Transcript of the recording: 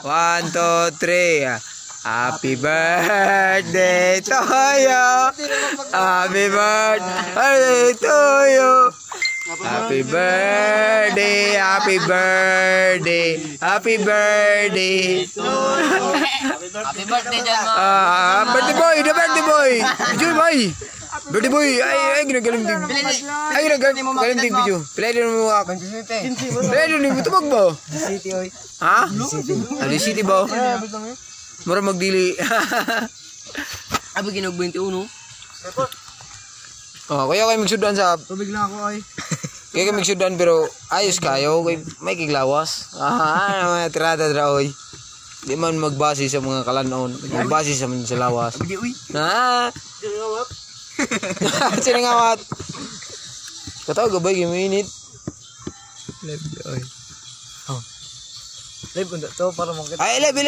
1, 2, 3. Happy birthday to you. Happy birthday to you. Happy birthday, happy birthday, happy birthday. Happy birthday dyan mo. Birthday boy, the birthday boy. Video boy. Birthday boy, ay ginagaling din. Ay ginagaling din video. Pilay din mo ako. Pilay din mo tubag ba? City oy. Ha? Ali City ba? Mura magdili. Abi ginog 21. Oh, kaya kayo magsudan sa Tubig lang ako ay. kaya kayo magsudan pero ayos kayo, may kiglawas. Mga tirada oy. Di man magbase sa mga kalanon, magbase sa lawas. Abi uy. Na. Siningawat. Kataw gabay giminit. Live oy. Oh. Live undo to para makita. Ay, live